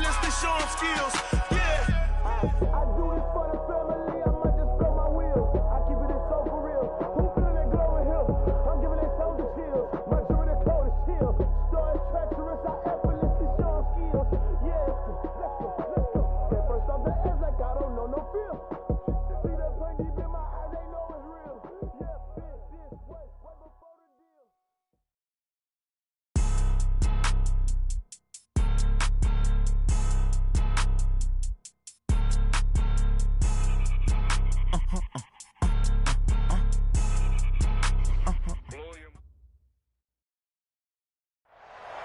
effortlessly show them skills. Yeah. I do this for the family, I might just blow my wheels. I keep it in so for real. Who feeling that glowing hill? I'm giving they soldier chills. My jewelry the cold as chill. Story treacherous, I effortlessly show them skills. Yeah, let's go. At first off the edge like I don't know no feel. See that pain deep in my eyes, they know it's real. Yeah, this way before the deal.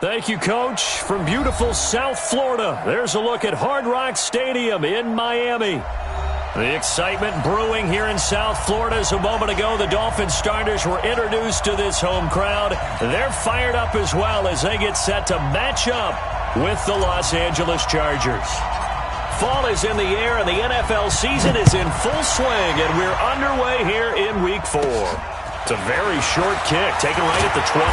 Thank you, Coach. From beautiful South Florida, there's a look at Hard Rock Stadium in Miami. The excitement brewing here in South Florida as a moment ago the Dolphins starters were introduced to this home crowd. They're fired up as well as they get set to match up with the Los Angeles Chargers. Fall is in the air and the NFL season is in full swing, and we're underway here in Week 4. It's a very short kick, taken right at the 20.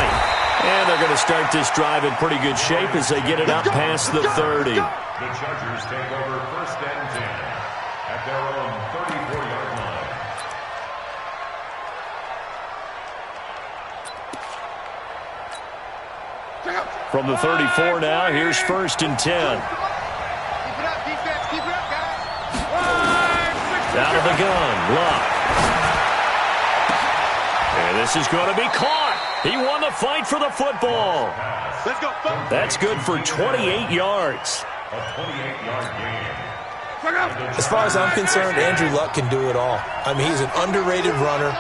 And they're going to start this drive in pretty good shape as they get it up past the 30. The Chargers take over 1st and 10 at their own 34-yard line. From the 34 now, here's 1st and 10. Keep it up, defense. Keep it up, guys. Out of the gun, Luck. And this is going to be caught. He won the fight for the football. Let's go. That's good for 28 yards. A 28-yard gain. As far as I'm concerned, Andrew Luck can do it all. I mean, he's an underrated runner,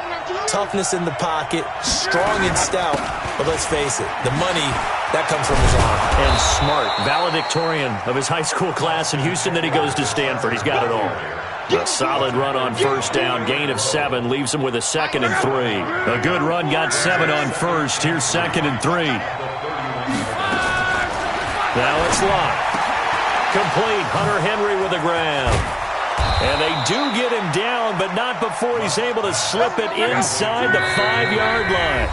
toughness in the pocket, strong and stout. But let's face it, the money, that comes from his arm. And smart, valedictorian of his high school class in Houston, then he goes to Stanford. He's got it all. A solid run on 1st down, gain of 7, leaves him with a 2nd and 3. A good run, got 7 on 1st. Here's 2nd and 3. Now it's Luck. Complete, Hunter Henry with a grab. And they do get him down, but not before he's able to slip it inside the 5-yard line.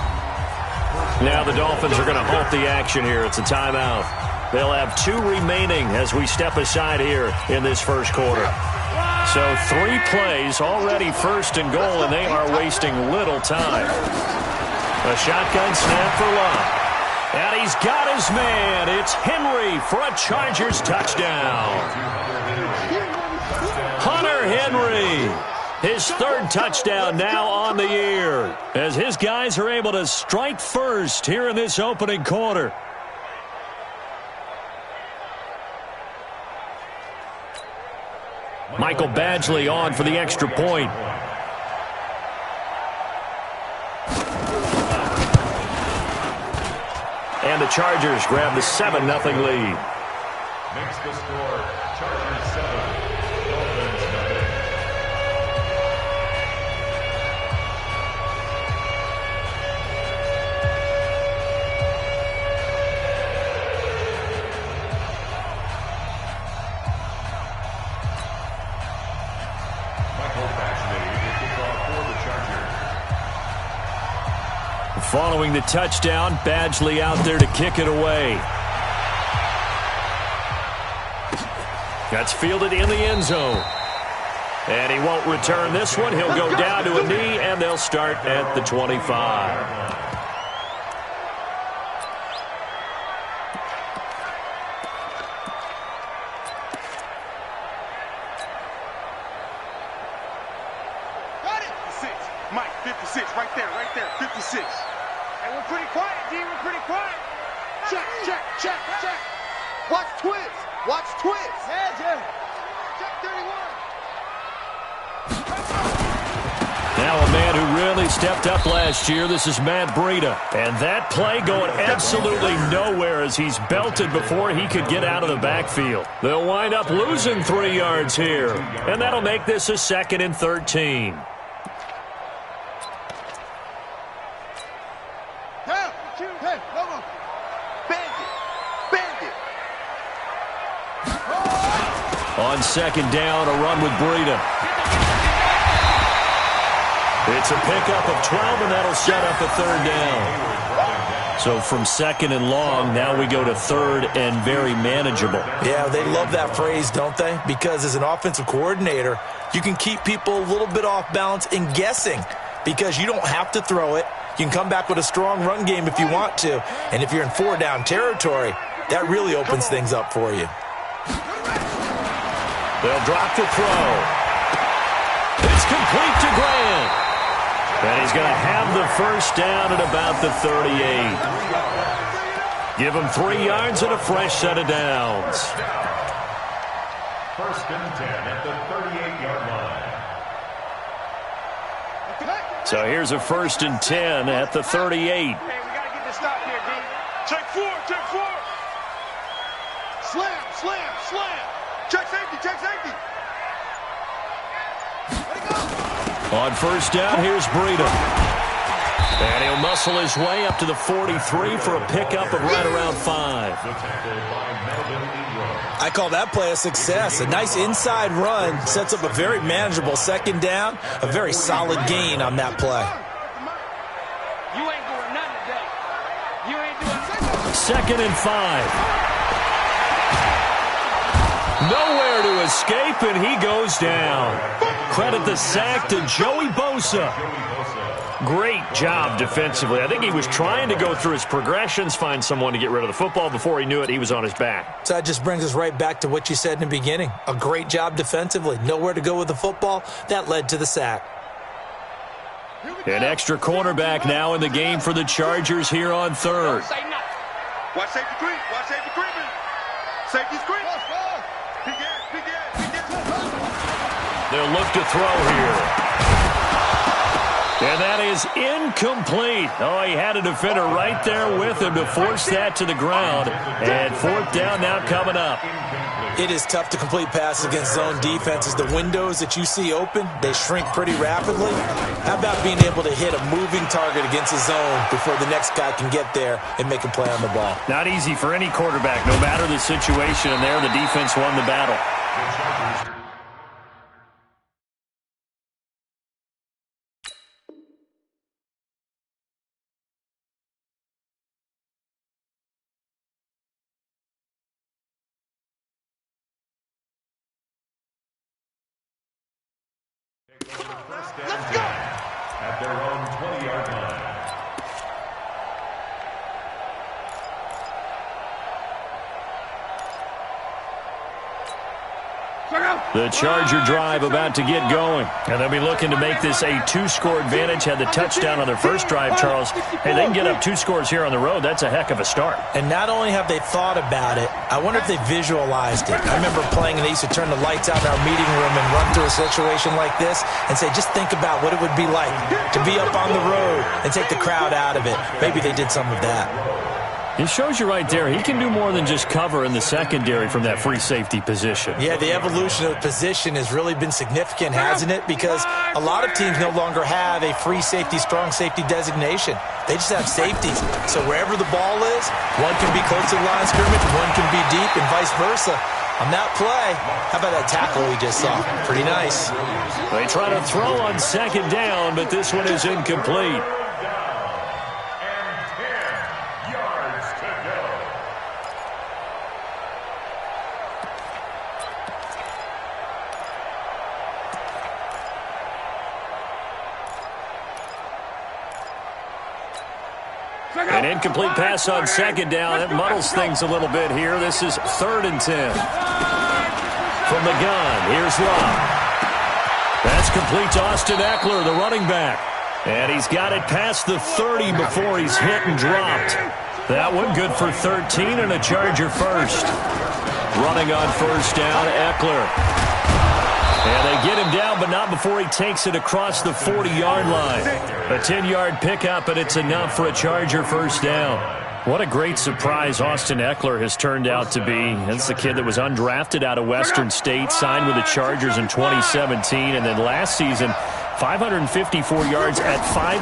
Now the Dolphins are going to halt the action here. It's a timeout. They'll have 2 remaining as we step aside here in this first quarter. So 3 plays, already 1st and goal, and they are wasting little time. A shotgun snap for Luck. And he's got his man. It's Henry for a Chargers touchdown. Hunter Henry, his 3rd touchdown now on the year, as his guys are able to strike first here in this opening quarter. Michael Badgley on for the extra point. And the Chargers grab the 7-0 lead. Makes the score Chargers 7, Dolphins 0. Following the touchdown, Badgley out there to kick it away. That's fielded in the end zone. And he won't return this one. He'll go down to a knee, and they'll start at the 25. Mike, 56, right there, 56. And we're pretty quiet, D, we're pretty quiet. Check. Watch twist. Yeah. Check 31. Now a man who really stepped up last year, this is Matt Breida. And that play going absolutely nowhere as he's belted before he could get out of the backfield. They'll wind up losing 3 yards here. And that'll make this a 2nd and 13. On 2nd down, a run with Breida. It's a pickup of 12, and that'll set up a 3rd down. So from 2nd and long, now we go to 3rd and very manageable. Yeah, they love that phrase, don't they? Because as an offensive coordinator, you can keep people a little bit off balance and guessing because you don't have to throw it. You can come back with a strong run game if you want to. And if you're in 4-down territory, that really opens things up for you. They'll drop the throw. It's complete to Grant. And he's going to have the first down at about the 38. Give him 3 yards and a fresh set of downs. 1st and 10 at the 38-yard line. So here's a 1st and 10 at the 38. Hey, we got to get this stop here, D. Check 4, check 4. Slam, slam, slam. Check safety, check safety. Let it go. On 1st down, here's Breida. And he'll muscle his way up to the 43 for a pickup of right around 5. I call that play a success. A nice inside run sets up a very manageable 2nd down, a very solid gain on that play. You ain't doing nothing today. You ain't doing nothing. 2nd and 5. Nowhere to escape, and he goes down. Credit the sack to Joey Bosa. Great job defensively. I think he was trying to go through his progressions, find someone to get rid of the football. Before he knew it, he was on his back. So that just brings us right back to what you said in the beginning. A great job defensively. Nowhere to go with the football. That led to the sack. An extra cornerback now in the game for the Chargers here on 3rd. Watch safety creep. Watch safety creeping. Safety creep. They'll look to throw here. And that is incomplete. Oh, he had a defender right there with him to force that to the ground. And 4th down now coming up. It is tough to complete passes against zone defenses. The windows that you see open, they shrink pretty rapidly. How about being able to hit a moving target against a zone before the next guy can get there and make a play on the ball? Not easy for any quarterback, no matter the situation. And there, the defense won the battle. Let's go! At their own 20-yard line. The Charger drive about to get going. And they'll be looking to make this a 2-score advantage. Had the touchdown on their first drive, Charles. Hey, they can get up 2 scores here on the road. That's a heck of a start. And not only have they thought about it, I wonder if they visualized it. I remember playing and they used to turn the lights out in our meeting room and run through a situation like this and say, just think about what it would be like to be up on the road and take the crowd out of it. Maybe they did some of that. It shows you right there, he can do more than just cover in the secondary from that free safety position. Yeah, the evolution of the position has really been significant, hasn't it? Because a lot of teams no longer have a free safety, strong safety designation. They just have safeties. So wherever the ball is, one can be close to the line of scrimmage, one can be deep, and vice versa. On that play, how about that tackle we just saw? Pretty nice. They try to throw on 2nd down, but this one is incomplete. An incomplete pass on 2nd down. It muddles things a little bit here. This is 3rd and 10. From the gun, here's Love. That's complete to Austin Eckler, the running back. And he's got it past the 30 before he's hit and dropped. That one good for 13 and a Charger first. Running on 1st down, Eckler. And they get him down, but not before he takes it across the 40-yard line. A 10-yard pickup, and it's enough for a Charger first down. What a great surprise Austin Eckler has turned out to be. That's the kid that was undrafted out of Western State, signed with the Chargers in 2017, and then last season, 554 yards at 5.2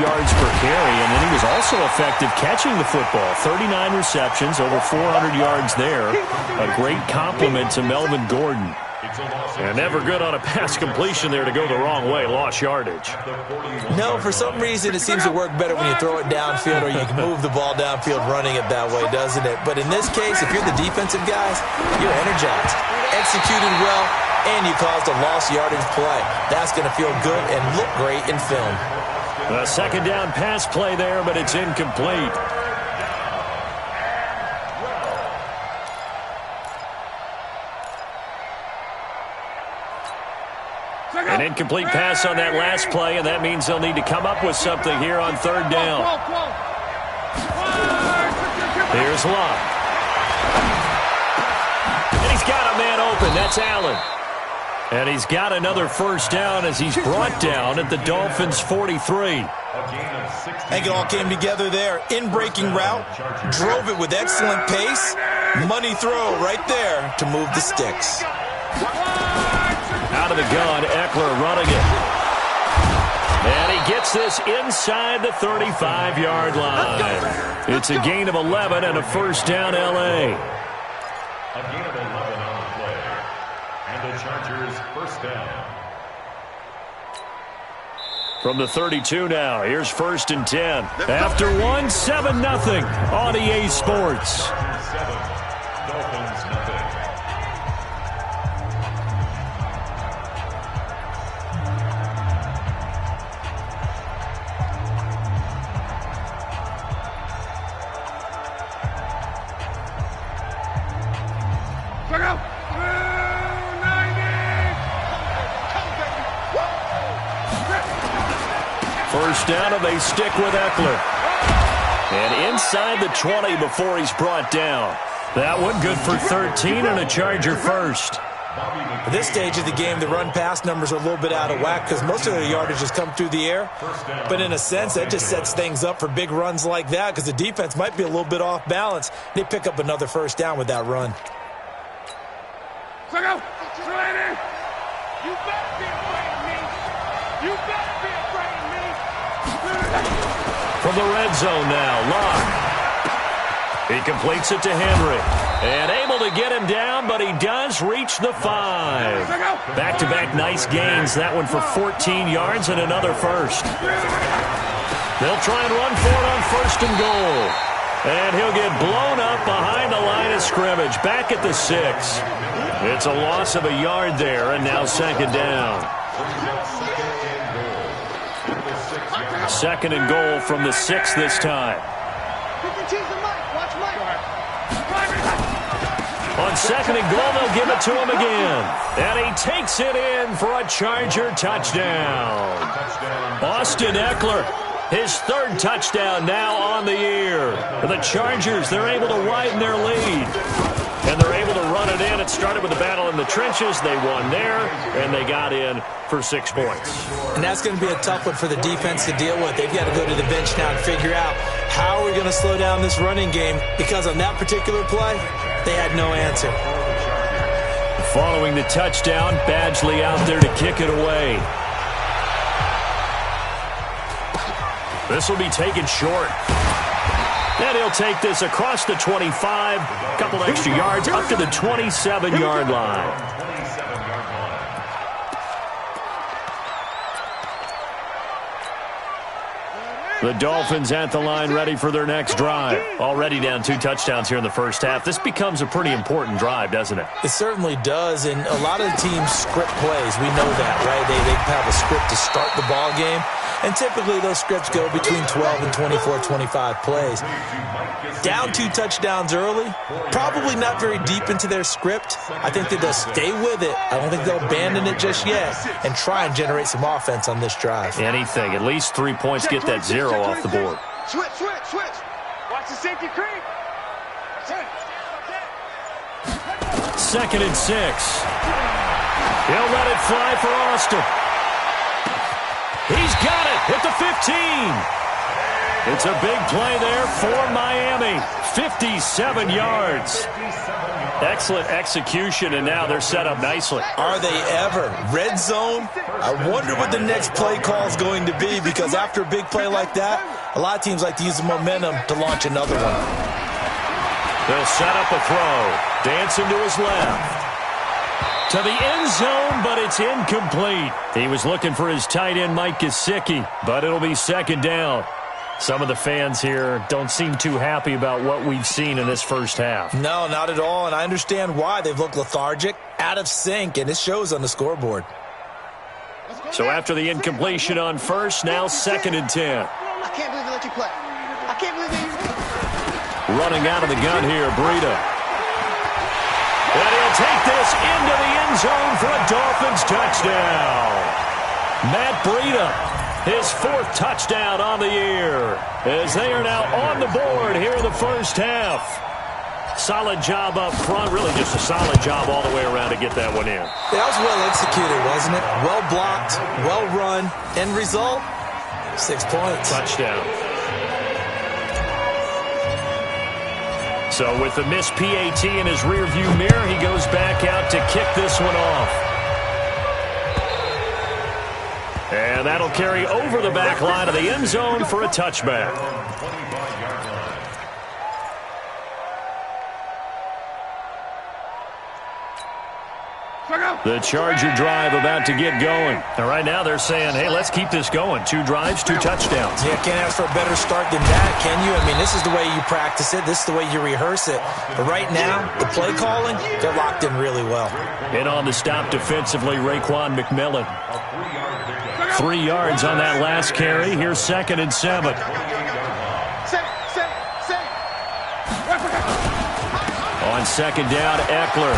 yards per carry, and then he was also effective catching the football. 39 receptions, over 400 yards there. A great compliment to Melvin Gordon. And never good on a pass completion there to go the wrong way. Lost yardage. No, for some reason it seems to work better when you throw it downfield or you can move the ball downfield running it that way, doesn't it? But in this case, if you're the defensive guys, you're energized, executed well, and you caused a lost yardage play. That's going to feel good and look great in film. A second down pass play there, but it's incomplete. An incomplete pass on that last play, and that means they'll need to come up with something here on third down. Here's Love. And he's got a man open. That's Allen. And he's got another first down as he's brought down at the Dolphins' 43. I think it all came together there. In-breaking route, drove it with excellent pace. Money throw right there to move the sticks. Out of the gun, Eckler running it. And he gets this inside the 35-yard line. It's a gain of 11 and a first down, L.A. A gain of 11 on the play. And the Chargers first down. From the 32 now, here's 1st and 10. After one, 7-0 on EA Sports. 7, Dolphins nothing. First down, and they stick with Eckler. And inside the 20 before he's brought down. That one good for 13 and a Charger first. At this stage of the game, the run-pass numbers are a little bit out of whack because most of their yardage has come through the air. But in a sense, that just sets things up for big runs like that because the defense might be a little bit off balance. They pick up another first down with that run. You better be afraid of me. You better be afraid of me. From the red zone now, Locke. He completes it to Henry. And able to get him down, but he does reach the 5. Back-to-back nice gains. That one for 14 yards and another first. They'll try and run for it on 1st and goal. And he'll get blown up behind the line of scrimmage. Back at the 6. It's a loss of a yard there, and now 2nd down. 2nd and goal from the 6 this time. On 2nd and goal, they'll give it to him again. And he takes it in for a Charger touchdown. Austin Eckler, his 3rd touchdown now on the year. For the Chargers, they're able to widen their lead. And they're able to run it in. It started with a battle in the trenches. They won there, and they got in for 6 points. And that's going to be a tough one for the defense to deal with. They've got to go to the bench now and figure out how are we going to slow down this running game, because on that particular play, they had no answer. Following the touchdown, Badgley out there to kick it away. This will be taken short. And he'll take this across the 25, a couple extra yards, up to the 27-yard line. The Dolphins at the line, ready for their next drive. Already down 2 touchdowns here in the first half. This becomes a pretty important drive, doesn't it? It certainly does, and a lot of the teams script plays. We know that, right? They have a script to start the ball game, and typically those scripts go between 12 and 24, 25 plays. Down 2 touchdowns early, probably not very deep into their script. I think that they'll stay with it. I don't think they'll abandon it just yet and try and generate some offense on this drive. Anything, at least 3 points, get that 0 off the board. Switch. Watch the safety creep. 2nd and 6. He'll let it fly for Austin. He's got it at the 15. It's a big play there for Miami. 57 yards. Excellent execution, and now they're set up nicely. Are they ever? Red zone? I wonder what the next play call is going to be, because after a big play like that, a lot of teams like to use the momentum to launch another one. They'll set up a throw. Dancing to his left. To the end zone, but it's incomplete. He was looking for his tight end, Mike Gesicki, but it'll be second down. Some of the fans here don't seem too happy about what we've seen in this first half. No, not at all, and I understand why. They've looked lethargic, out of sync, and it shows on the scoreboard. So after the incompletion on first, now 2nd and 10. I can't believe they let you play. I can't believe they... Running out of the gun here, Breida. And he'll take this into the end zone for a Dolphins touchdown. Matt Breida, his 4th touchdown on the year, as they are now on the board here in the first half. Solid job up front, really just a solid job all the way around to get that one in. That was well executed, wasn't it? Well blocked, well run. End result, 6 points. Touchdown. So with the missed PAT in his rearview mirror, he goes back out to kick this one off. And that'll carry over the back line of the end zone for a touchback. The Charger drive about to get going. And right now they're saying, hey, let's keep this going. 2 drives, 2 touchdowns. Yeah, can't ask for a better start than that, can you? I mean, this is the way you practice it. This is the way you rehearse it. But right now, the play calling, they're locked in really well. And on the stop defensively, Raekwon McMillan. 3 yards on that last carry. Here's 2nd and 7. On 2nd down, Eckler.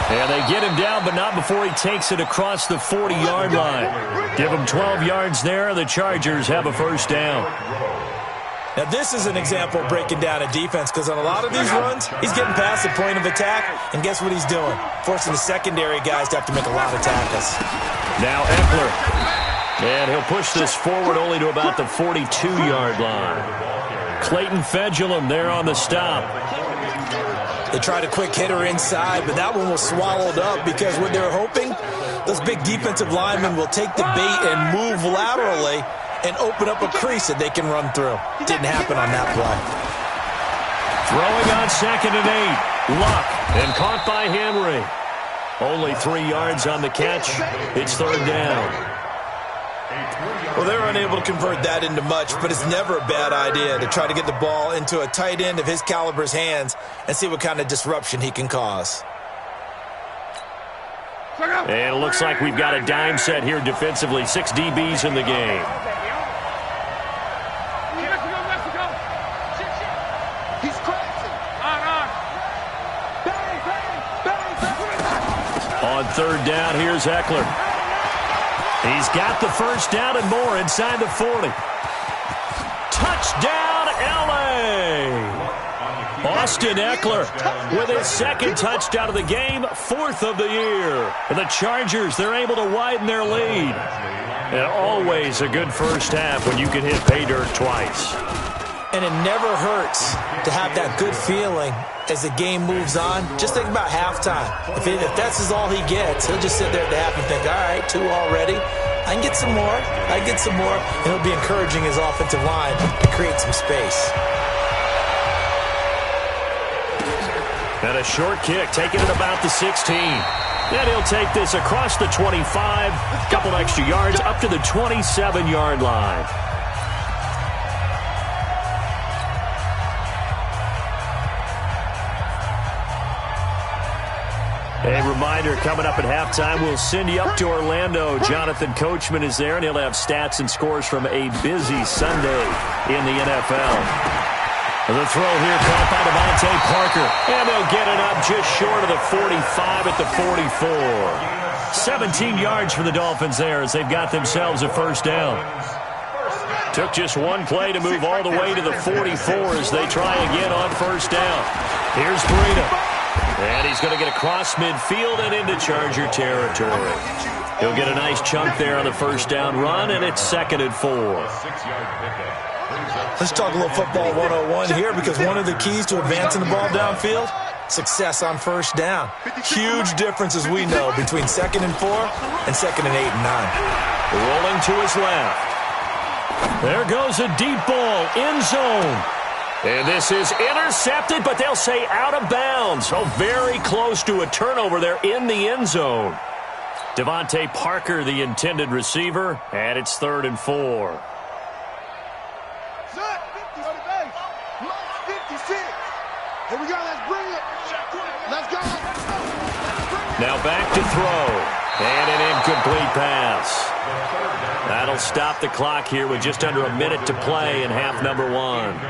And they get him down, but not before he takes it across the 40-yard line. Give him 12 yards there. The Chargers have a first down. Now, this is an example of breaking down a defense, because on a lot of these runs, he's getting past the point of attack, and guess what he's doing? Forcing the secondary guys to have to make a lot of tackles. Now Eckler. And he'll push this forward only to about the 42-yard line. Clayton Fedulum there on the stop. They tried a quick hitter inside, but that one was swallowed up because what they're hoping, those big defensive linemen will take the bait and move laterally and open up a crease that they can run through. Didn't happen on that play. Throwing on 2nd and 8. Luck, and caught by Henry. Only 3 yards on the catch. It's 3rd down. Well, they're unable to convert that into much, but it's never a bad idea to try to get the ball into a tight end of his caliber's hands and see what kind of disruption he can cause. And it looks like we've got a dime set here defensively. 6 DBs in the game. He's crazy. On 3rd down, here's Eckler. He's got the first down and more inside the 40. Touchdown, L.A. Austin Eckler with his 2nd touchdown of the game, 4th of the year. And the Chargers, they're able to widen their lead. And always a good first half when you can hit pay dirt twice. And it never hurts to have that good feeling as the game moves on. Just think about halftime. If that's all he gets, he'll just sit there at the half and think, all right, 2 already. I can get some more. I can get some more. And he'll be encouraging his offensive line to create some space. And a short kick, taking it about the 16. And he'll take this across the 25, a couple extra yards, up to the 27-yard line. A reminder, coming up at halftime, we'll send you up to Orlando. Jonathan Coachman is there, and he'll have stats and scores from a busy Sunday in the NFL. The throw here caught by Devontae Parker, and they'll get it up just short of the 45 at the 44. 17 yards for the Dolphins there as they've got themselves a first down. Took just one play to move all the way to the 44 as they try again on first down. Here's Breida. And he's going to get across midfield and into Charger territory. He'll get a nice chunk there on the first down run, and it's 2nd and 4. Let's talk a little football 101 here, because one of the keys to advancing the ball downfield, success on first down. Huge difference, as we know, between 2nd and 4 and 2nd and 8 and 9. Rolling to his left. There goes a deep ball, end zone. And this is intercepted, but they'll say out of bounds. Oh, very close to a turnover there in the end zone. Devontae Parker, the intended receiver, and it's 3rd and 4. Set. 56. Here we go. Let's bring it. Let's go. Now back to throw. And an incomplete pass. That'll stop the clock here with just under a minute to play in half number 1.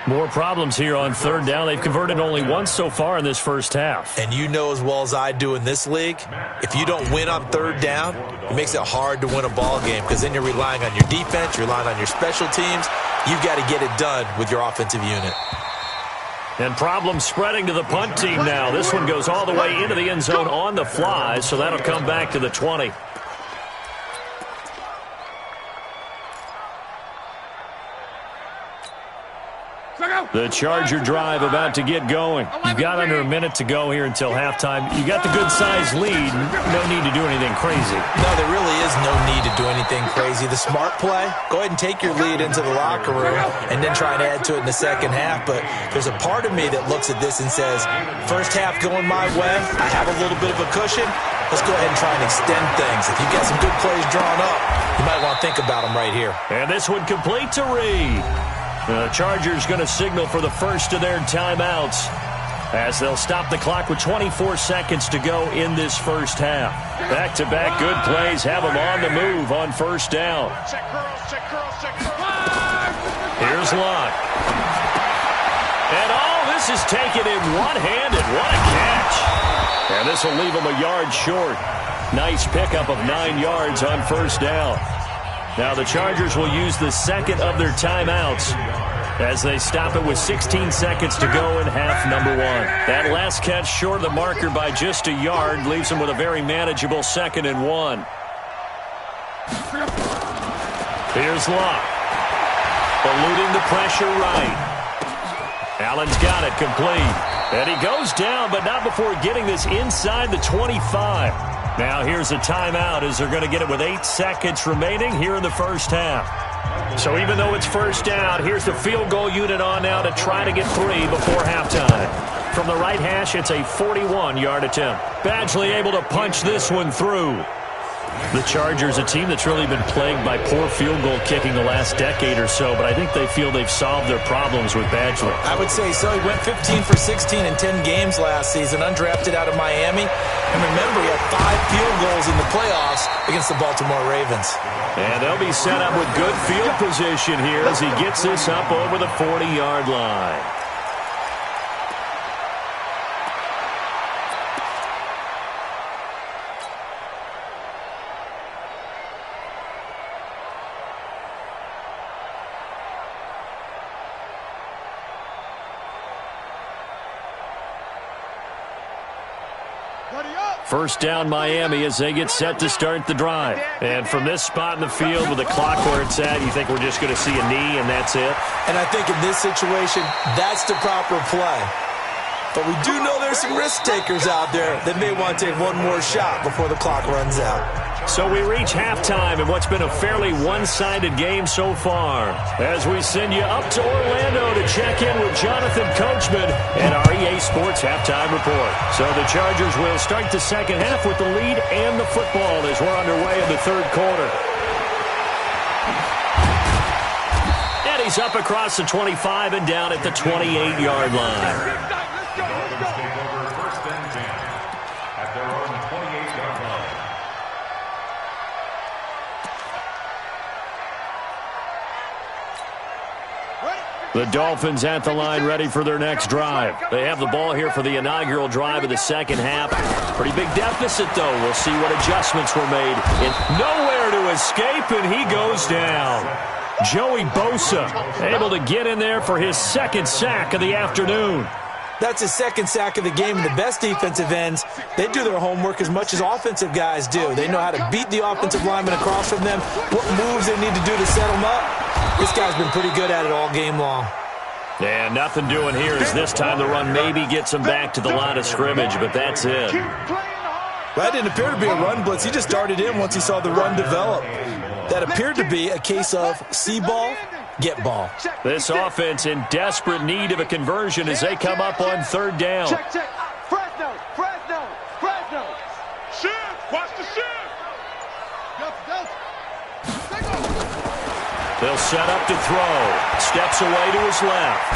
More problems here on 3rd down. They've converted only once so far in this first half. And you know as well as I do in this league, if you don't win on 3rd down, it makes it hard to win a ball game because then you're relying on your defense, you're relying on your special teams. You've got to get it done with your offensive unit. And problems spreading to the punt team now. This one goes all the way into the end zone on the fly, so that'll come back to the 20. The Charger drive about to get going. You've got under a minute to go here until halftime. You got the good-sized lead. No need to do anything crazy. No, there really is no need to do anything crazy. The smart play, go ahead and take your lead into the locker room and then try and add to it in the second half. But there's a part of me that looks at this and says, first half going my way, I have a little bit of a cushion. Let's go ahead and try and extend things. If you've got some good plays drawn up, you might want to think about them right here. And this one complete to Reed. The Chargers going to signal for the first of their timeouts as they'll stop the clock with 24 seconds to go in this first half. Back-to-back good plays have them on the move on 1st down. Here's Locke. And this is taken in one-handed. What a catch. And this will leave them a yard short. Nice pickup of 9 yards on 1st down. Now the Chargers will use the second of their timeouts as they stop it with 16 seconds to go in half number 1. That last catch short of the marker by just a yard leaves them with a very manageable 2nd and 1. Here's Locke. Eluding the pressure right. Allen's got it complete. And he goes down, but not before getting this inside the 25. Now here's a timeout as they're going to get it with 8 seconds remaining here in the first half. So even though it's 1st down, here's the field goal unit on now to try to get 3 before halftime. From the right hash, it's a 41-yard attempt. Badgley able to punch this one through. The Chargers, a team that's really been plagued by poor field goal kicking the last decade or so, but I think they feel they've solved their problems with Badgley. I would say so. He went 15 for 16 in 10 games last season, undrafted out of Miami. And remember, he had 5 field goals in the playoffs against the Baltimore Ravens. And they'll be set up with good field position here as he gets this up over the 40-yard line. First down Miami as they get set to start the drive. And from this spot in the field with the clock where it's at, you think we're just going to see a knee and that's it? And I think in this situation, that's the proper play. But we do know there's some risk takers out there that may want to take one more shot before the clock runs out. So we reach halftime in what's been a fairly one-sided game so far. As we send you up to Orlando to check in with Jonathan Coachman and our EA Sports Halftime Report. So the Chargers will start the second half with the lead and the football as we're underway in the 3rd quarter. And he's up across the 25 and down at the 28-yard line. The Dolphins at the line ready for their next drive. They have the ball here for the inaugural drive of the second half. Pretty big deficit, though. We'll see what adjustments were made. And nowhere to escape, and he goes down. Joey Bosa able to get in there for his 2nd sack of the afternoon. That's his 2nd sack of the game, and the best defensive ends, they do their homework as much as offensive guys do. They know how to beat the offensive lineman across from them, what moves they need to do to set them up. This guy's been pretty good at it all game long. And nothing doing here as this time the run maybe gets him back to the line of scrimmage, but that's it. That didn't appear to be a run blitz. He just darted in once he saw the run develop. That appeared to be a case of see ball, get ball. This offense in desperate need of a conversion as they come up on third down. Check. Fresno. Shift. Watch the shift. They'll set up to throw. Steps away to his left.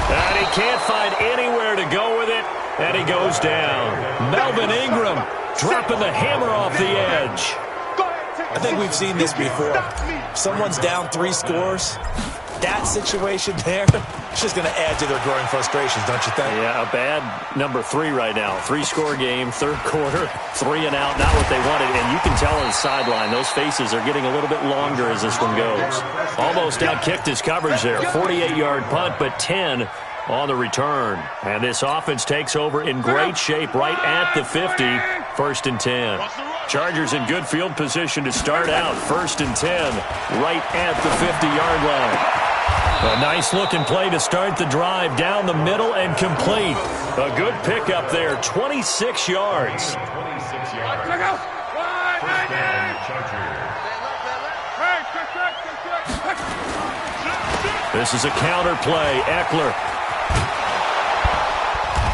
And he can't find anywhere to go with it. And he goes down. Melvin Ingram dropping the hammer off the edge. I think we've seen this before. If someone's down 3 scores, that situation there, it's just going to add to their growing frustrations, don't you think? Yeah, a bad number 3 right now. 3-score game, third quarter, 3 and out, not what they wanted. And you can tell on the sideline, those faces are getting a little bit longer as this one goes. Almost outkicked his coverage there. 48-yard punt, but 10 on the return. And this offense takes over in great shape right at the 50, 1st and 10. Chargers in good field position to start out. 1st and 10, right at the 50-yard line. A nice-looking play to start the drive down the middle and complete. A good pickup there, 26 yards. 26 yards. First down, Chargers. This is a counter play. Eckler.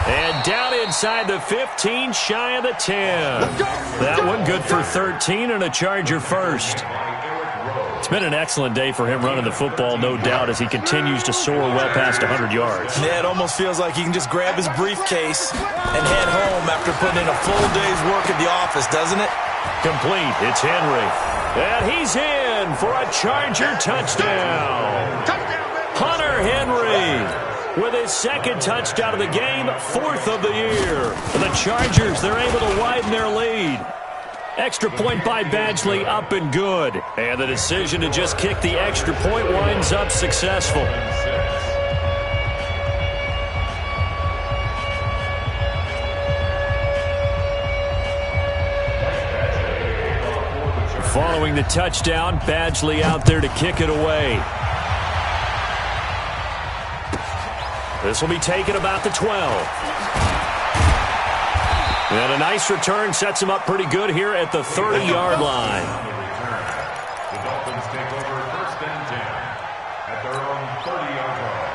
And down inside the 15, shy of the 10. That one good for 13 and a Charger first. It's been an excellent day for him running the football, no doubt, as he continues to soar well past 100 yards. Yeah, it almost feels like he can just grab his briefcase and head home after putting in a full day's work at the office, doesn't it? Complete. It's Henry. And he's in for a Charger touchdown. Hunter Henry with his 2nd touchdown of the game, 4th of the year. For the Chargers, they're able to widen their lead. Extra point by Badgley, up and good. And the decision to just kick the extra point winds up successful. Following the touchdown, Badgley out there to kick it away. This will be taken about the 12. And a nice return sets him up pretty good here at the 30-yard line. The Dolphins take over 1st and 10 at their own 30-yard line.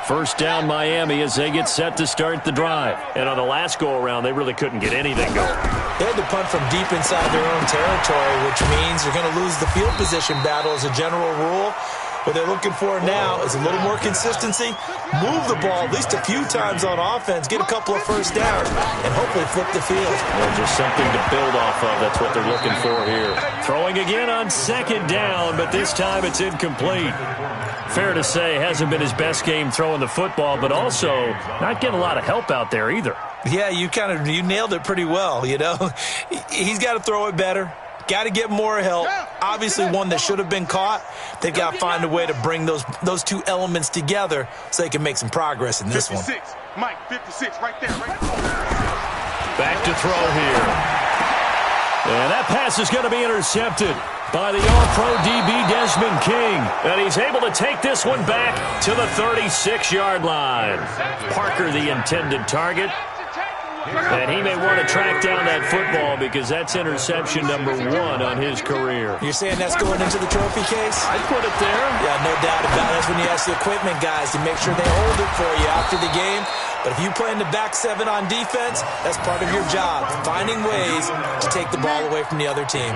First down Miami as they get set to start the drive. And on the last go-around, they really couldn't get anything going. They had to punt from deep inside their own territory, which means they're going to lose the field position battle as a general rule. What they're looking for now is a little more consistency, move the ball at least a few times on offense, get a couple of first downs, and hopefully flip the field. Well, just something to build off of. That's what they're looking for here. Throwing again on 2nd down, but this time it's incomplete. Fair to say, hasn't been his best game throwing the football, but also not getting a lot of help out there either. Yeah, you nailed it pretty well, you know. He's got to throw it better. Got to get more help. Obviously one that should have been caught. They've got to find a way to bring those 2 elements together so they can make some progress in this 56. one. Mike, 56, right there. Back to throw here. And that pass is going to be intercepted by the All-Pro DB Desmond King. And he's able to take this one back to the 36-yard line. Parker, the intended target. And he may want to track down that football because that's interception number 1 on his career. You're saying that's going into the trophy case? I'd put it there. Yeah, no doubt about it. That's when you ask the equipment guys to make sure they hold it for you after the game. But if you play in the back 7 on defense, that's part of your job, finding ways to take the ball away from the other team.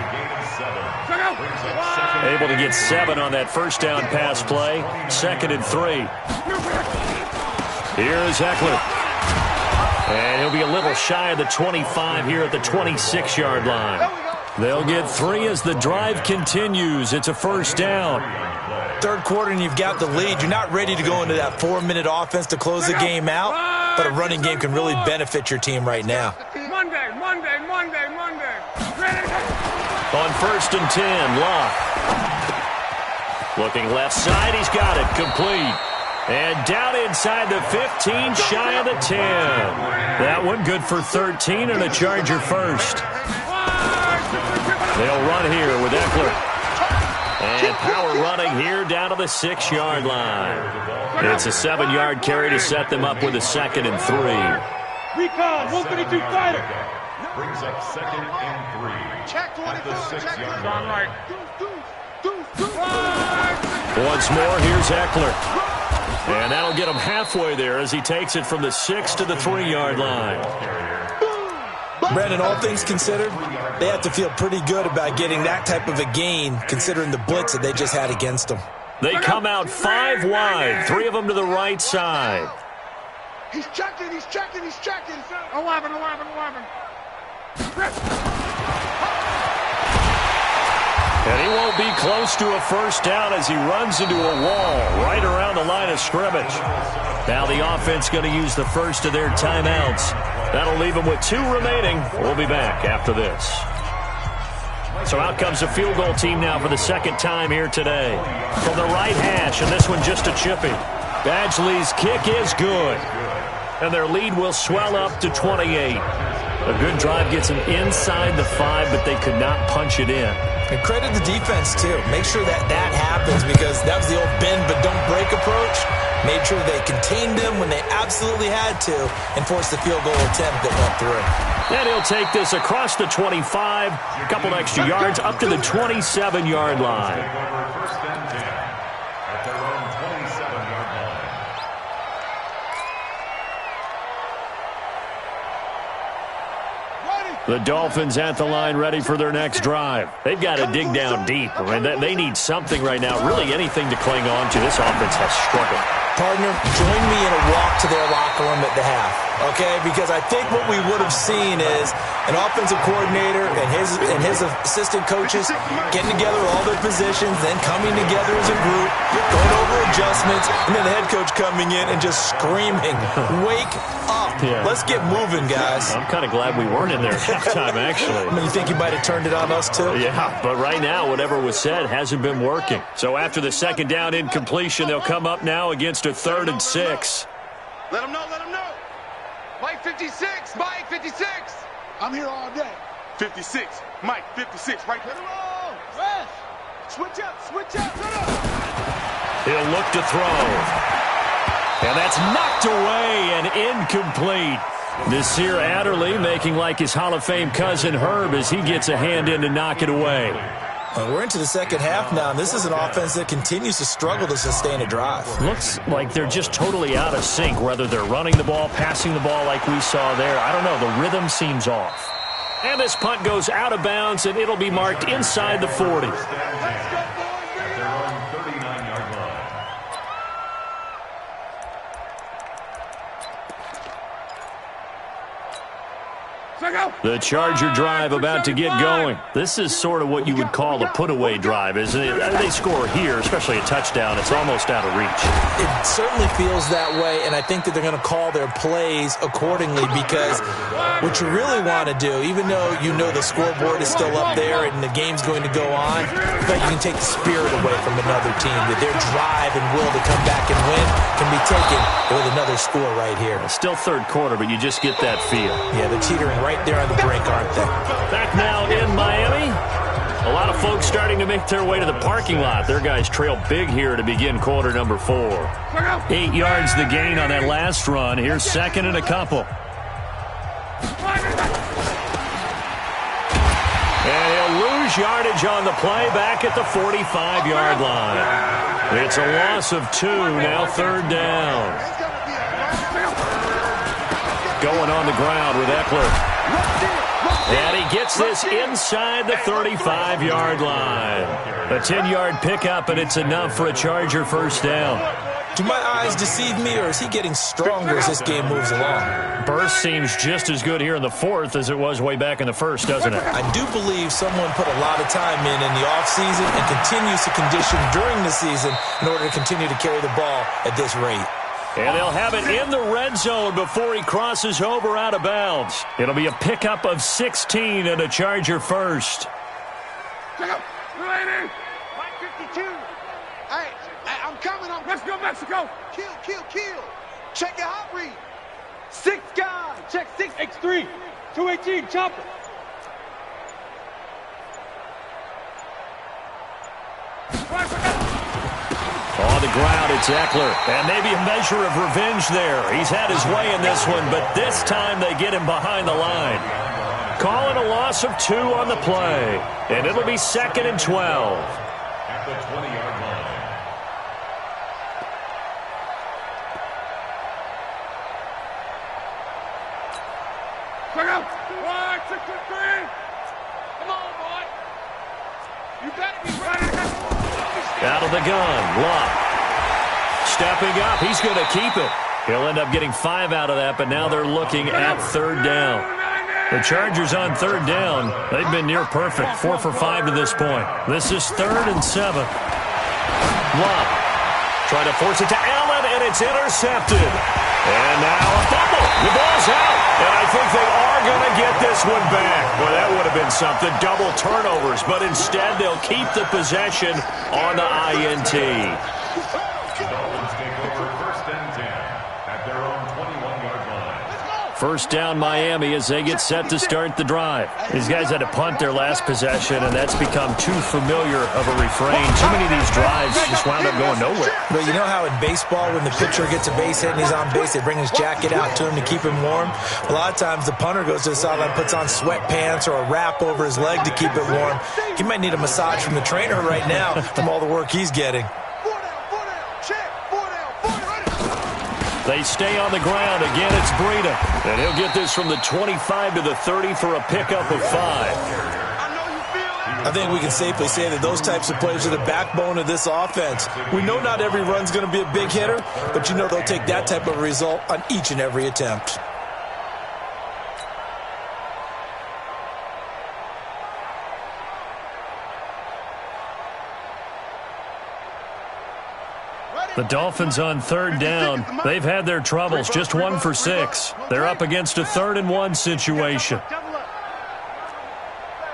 Able to get 7 on that first down pass play. 2nd and 3. Here's Eckler. And he'll be a little shy of the 25 here at the 26-yard line. They'll get 3 as the drive continues. It's a first down. Third quarter and you've got the lead. You're not ready to go into that 4-minute offense to close the game out, but a running game can really benefit your team right now. Monday. On 1st and 10, Locke. Looking left side, he's got it. Complete. And down inside the 15, shy of the 10. That one good for 13 and a Charger first. They'll run here with Eckler. And power running here down to the 6-yard line. It's a 7-yard carry to set them up with a 2nd and 3. Recon, 132 fighter. Brings up 2nd and 3 Check at the 6-yard line. Once more, here's Eckler. And that'll get him halfway there as he takes it from the 6 to the 3-yard line. Brandon, all things considered, they have to feel pretty good about getting that type of a gain considering the blitz that they just had against them. They come out 5 wide, 3 of them to the right side. He's checking, he's checking, he's checking. 11. And he won't be close to a first down as he runs into a wall right around the line of scrimmage. Now the offense going to use the first of their timeouts. That'll leave them with 2 remaining. We'll be back after this. So out comes the field goal team now for the second time here today. From the right hash, and this one just a chippy. Badgley's kick is good. And their lead will swell up to 28. A good drive gets them inside the 5, but they could not punch it in. And credit the defense, too. Make sure that happens because that was the old bend but don't break approach. Made sure they contained them when they absolutely had to and forced the field goal attempt that went through. And he'll take this across the 25, a couple extra yards, up to the 27-yard line. First and 10 at their own 27-yard line. The Dolphins at the line ready for their next drive. They've got to dig down deep. I mean, they need something right now, really anything to cling on to. This offense has struggled. Partner, join me in a walk to their locker room at the half, okay? Because I think what we would have seen is an offensive coordinator and his assistant coaches getting together all their positions, then coming together as a group, going over adjustments, and then the head coach coming in and just screaming, "Wake up. Yeah. Let's get moving, guys." I'm kind of glad we weren't in there at halftime, actually. I mean, you think you might have turned it on us, too? Yeah, but right now, whatever was said hasn't been working. So after the second down incompletion, they'll come up now against a 3rd and 6. Let him know, let him know. Mike 56, Mike 56. I'm here all day. 56, Mike 56, right there. Rest. Switch up, switch up. He'll look to throw. And that's knocked away and incomplete. Nasir Adderley making like his Hall of Fame cousin Herb as he gets a hand in to knock it away. We're into the second half now, and this is an offense that continues to struggle to sustain a drive. Looks like they're just totally out of sync, whether they're running the ball, passing the ball like we saw there. I don't know. The rhythm seems off. And this punt goes out of bounds, and it'll be marked inside the 40. First and 10 at their own 39-yard line. The Charger drive about to get going. This is sort of what you would call a put-away drive, isn't it? They score here, especially a touchdown. It's almost out of reach. It certainly feels that way, and I think that they're going to call their plays accordingly because what you really want to do, even though you know the scoreboard is still up there and the game's going to go on, but you can take the spirit away from another team, that their drive and will to come back and win can be taken with another score right here. Still third quarter, but you just get that feel. Yeah, they're teetering right there on the brink, aren't they? Back now in Miami. A lot of folks starting to make their way to the parking lot. Their guys trail big here to begin quarter number 4. 8 yards the gain on that last run. Here's second and a couple. And he'll lose yardage on the play back at the 45-yard line. It's a loss of 2, now third down. Going on the ground with Eckler. And he gets this inside the 35-yard line. A 10-yard pickup, and it's enough for a Charger first down. Do my eyes deceive me, or is he getting stronger as this game moves along? Burst seems just as good here in the 4th as it was way back in the 1st, doesn't it? I do believe someone put a lot of time in the offseason and continues to condition during the season in order to continue to carry the ball at this rate. And they'll have it in the red zone before he crosses over out of bounds. It'll be a pickup of 16 and a Charger first. Mike 52. Hey, I'm coming. Let's go, Mexico. Kill. Check your hot read. 6 guys. Check 6. X3. 218. Chopper. On the ground, it's Eckler. And maybe a measure of revenge there. He's had his way in this one, but this time they get him behind the line. Calling a loss of 2 on the play. And it'll be second and 12. At at the 20-yard line. Check out. 1, 2, 3. Come on, boy. You better be ready. Out of the gun, Lott. Stepping up, he's going to keep it. He'll end up getting 5 out of that, but now they're looking at third down. The Chargers on third down, they've been near perfect, 4 for 5 to this point. This is 3rd and 7. Lott trying to force it to Allen, and it's intercepted. And now a fumble. The ball's out, and I think they are going to get this one back. Well, that would have been something, double turnovers, but instead they'll keep the possession on the INT. The Dolphins take over 1st and 10 at their own 21-yard line. First down Miami as they get set to start the drive. These guys had to punt their last possession, and that's become too familiar of a refrain. Too many of these drives just wound up going nowhere. But you know how in baseball, when the pitcher gets a base hit and he's on base, they bring his jacket out to him to keep him warm? A lot of times the punter goes to the sideline, puts on sweatpants or a wrap over his leg to keep it warm. He might need a massage from the trainer right now from all the work he's getting. They stay on the ground. Again, it's Breida. And he'll get this from the 25 to the 30 for a pickup of 5. I think we can safely say that those types of plays are the backbone of this offense. We know not every run's going to be a big hitter, but you know they'll take that type of result on each and every attempt. The Dolphins on third down. They've had their troubles, just 1 for 6. They're up against a 3rd and 1 situation.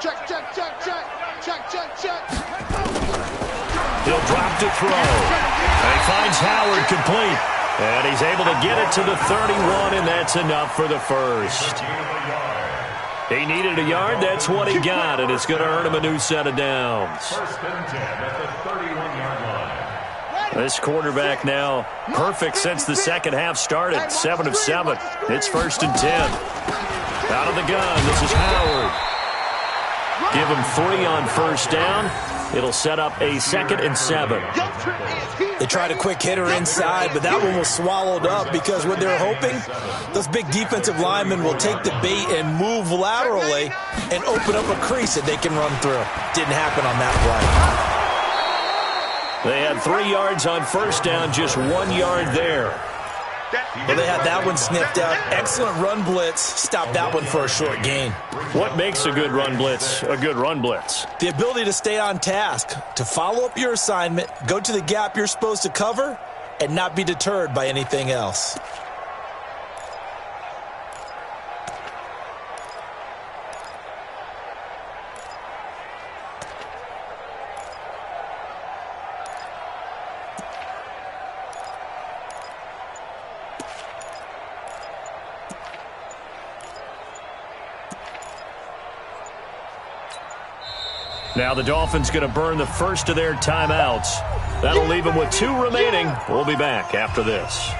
Check, check, check, check. Check, check, check. He'll drop to throw. And he finds Howard complete. And he's able to get it to the 31, and that's enough for the first. He needed a yard. That's what he got, and it's going to earn him a new set of downs. 1st and 10 at the 31-yard line. This quarterback now perfect since the second half started. 7 of 7. It's 1st and 10. Out of the gun, this is Howard. Give him 3 on first down. It'll set up a 2nd and 7. They tried a quick hitter inside, but that one was swallowed up because what they're hoping, those big defensive linemen will take the bait and move laterally and open up a crease that they can run through. Didn't happen on that play. They had 3 yards on first down, just 1 yard there. Well, they had that one sniffed out. Excellent run blitz. Stopped that one for a short gain. What makes a good run blitz a good run blitz? The ability to stay on task, to follow up your assignment, go to the gap you're supposed to cover, and not be deterred by anything else. Now the Dolphins going to burn the first of their timeouts. That'll leave them with 2 remaining. We'll be back after this.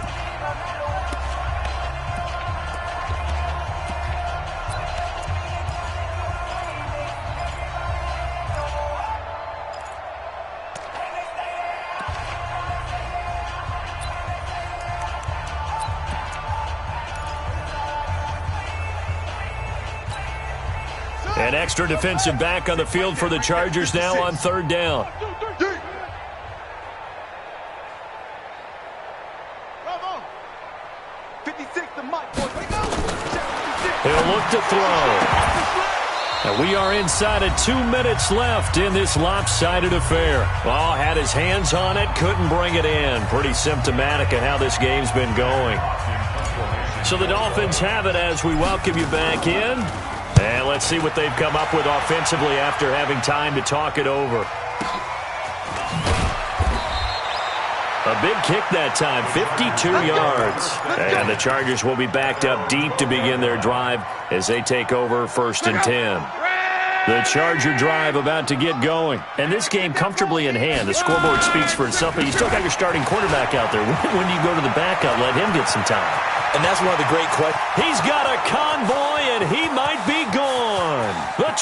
An extra defensive back on the field for the Chargers now on third down. He'll look to throw. And we are inside of 2 minutes left in this lopsided affair. Oh, had his hands on it, couldn't bring it in. Pretty symptomatic of how this game's been going. So the Dolphins have it as we welcome you back in. And let's see what they've come up with offensively after having time to talk it over. A big kick that time, 52 yards. And the Chargers will be backed up deep to begin their drive as they take over 1st and 10. The Charger drive about to get going. And this game comfortably in hand. The scoreboard speaks for itself, but you still got your starting quarterback out there. When do you go to the backup? Let him get some time. And that's one of the great questions. He's got a convoy, and he might be gone. The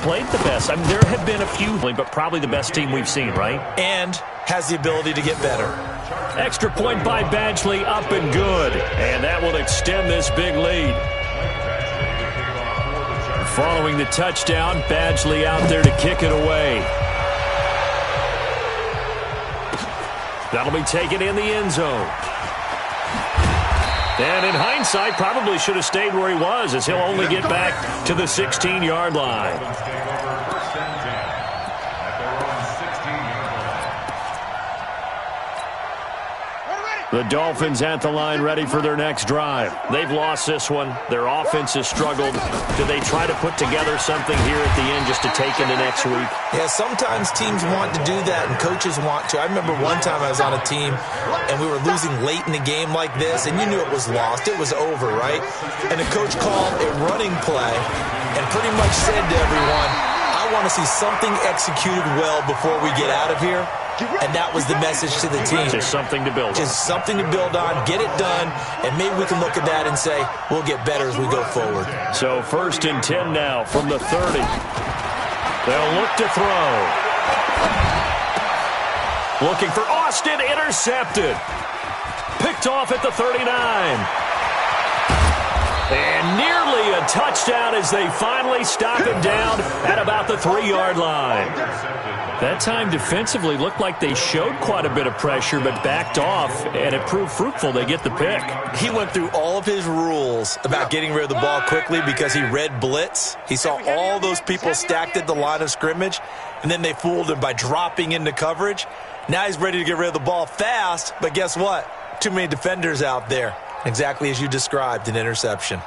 played the best. I mean, there have been a few, but probably the best team we've seen, right? And has the ability to get better. Extra point by Badgley, up and good. And that will extend this big lead. Following the touchdown, Badgley out there to kick it away. That'll be taken in the end zone. And in hindsight, probably should have stayed where he was, as he'll only get back to the 16-yard line. The Dolphins at the line, ready for their next drive. They've lost this one. Their offense has struggled. Do they try to put together something here at the end just to take into next week? Yeah, sometimes teams want to do that and coaches want to. I remember one time I was on a team and we were losing late in the game like this, and you knew it was lost. It was over, right? And the coach called a running play and pretty much said to everyone, I want to see something executed well before we get out of here. And that was the message to the team. Just something to build on. Just something to build on, get it done, and maybe we can look at that and say, we'll get better as we go forward. So 1st and 10 now from the 30. They'll look to throw. Looking for Austin, intercepted. Picked off at the 39. And nearly a touchdown as they finally stop him down at about the 3-yard line. That time defensively looked like they showed quite a bit of pressure but backed off, and it proved fruitful. They get the pick. He went through all of his rules about getting rid of the ball quickly because he read blitz. He saw all those people stacked at the line of scrimmage, and then they fooled him by dropping into coverage. Now he's ready to get rid of the ball fast, but guess what? Too many defenders out there. Exactly as you described, an interception.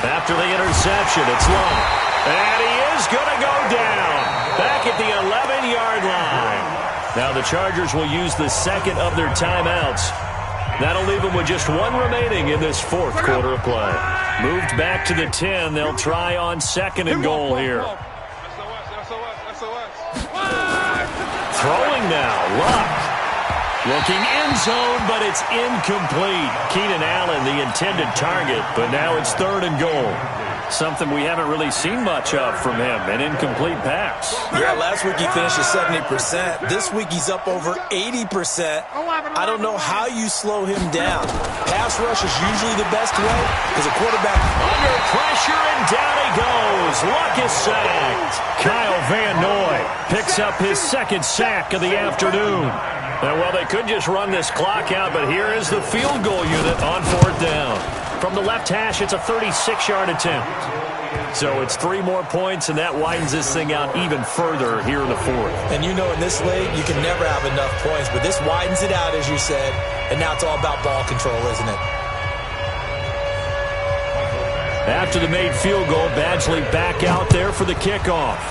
After the interception, it's long. And he is going to go down. Back at the 11-yard line. Now the Chargers will use the second of their timeouts. That'll leave them with just one remaining in this fourth quarter of play. Moved back to the 10. They'll try on 2nd and goal here. Throwing now, Luck. Looking end zone, but it's incomplete. Keenan Allen, the intended target, but now it's 3rd and goal. Something we haven't really seen much of from him, an incomplete pass. Yeah, last week he finished at 70%. This week he's up over 80%. I don't know how you slow him down. Pass rush is usually the best way because a quarterback under pressure, and down he goes. Luck is sacked. Kyle Van Noy picks up his 2nd sack of the afternoon. And, well, they could just run this clock out, but here is the field goal unit on 4th down. From the left hash, it's a 36-yard attempt. So it's 3 more points, and that widens this thing out even further here in the 4th. And you know in this league, you can never have enough points, but this widens it out, as you said, and now it's all about ball control, isn't it? After the made field goal, Badgley back out there for the kickoff.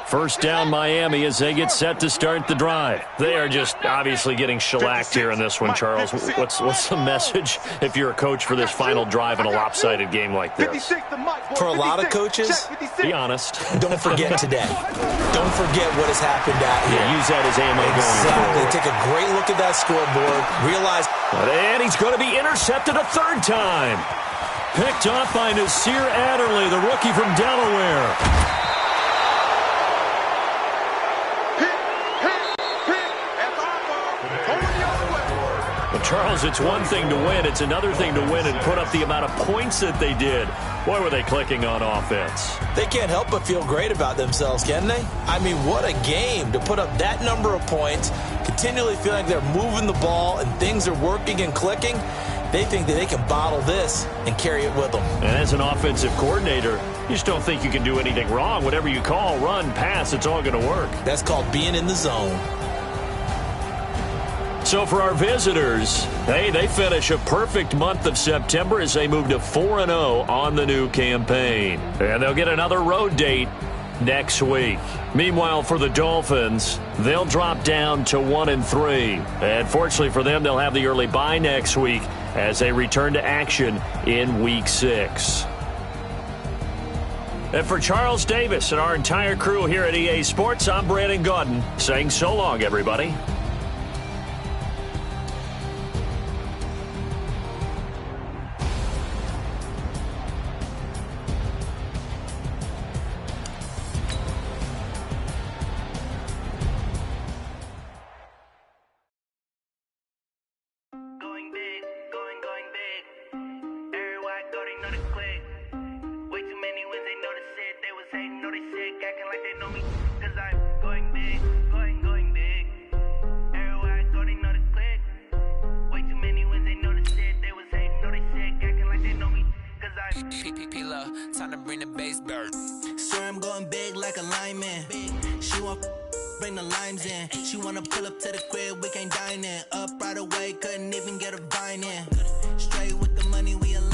First down, Miami, as they get set to start the drive. They are just obviously getting shellacked here in this one, Charles. What's the message if you're a coach for this final drive in a lopsided game like this? For a lot of coaches, be honest. Don't forget today. Don't forget what has happened out here. Yeah, use that as ammo exactly. going forward. Take a great look at that scoreboard. Realize. And he's going to be intercepted a 3rd time. Picked off by Nasir Adderley, the rookie from Delaware. Charles, it's one thing to win. It's another thing to win and put up the amount of points that they did. Boy, were they clicking on offense. They can't help but feel great about themselves, can they? I mean, what a game to put up that number of points, continually feel like they're moving the ball and things are working and clicking. They think that they can bottle this and carry it with them. And as an offensive coordinator, you just don't think you can do anything wrong. Whatever you call, run, pass, it's all going to work. That's called being in the zone. So for our visitors, hey, they finish a perfect month of September as they move to 4-0 on the new campaign. And they'll get another road date next week. Meanwhile, for the Dolphins, they'll drop down to 1-3. And fortunately for them, they'll have the early bye next week as they return to action in Week 6. And for Charles Davis and our entire crew here at EA Sports, I'm Brandon Gaudin saying so long, everybody. Time to bring the bass bird. Sir, I'm going big like a lineman. She want bring the limes in. She wanna pull up to the crib, we can't dine in. Up right away, couldn't even get a vine in. Straight with the money, we aligned.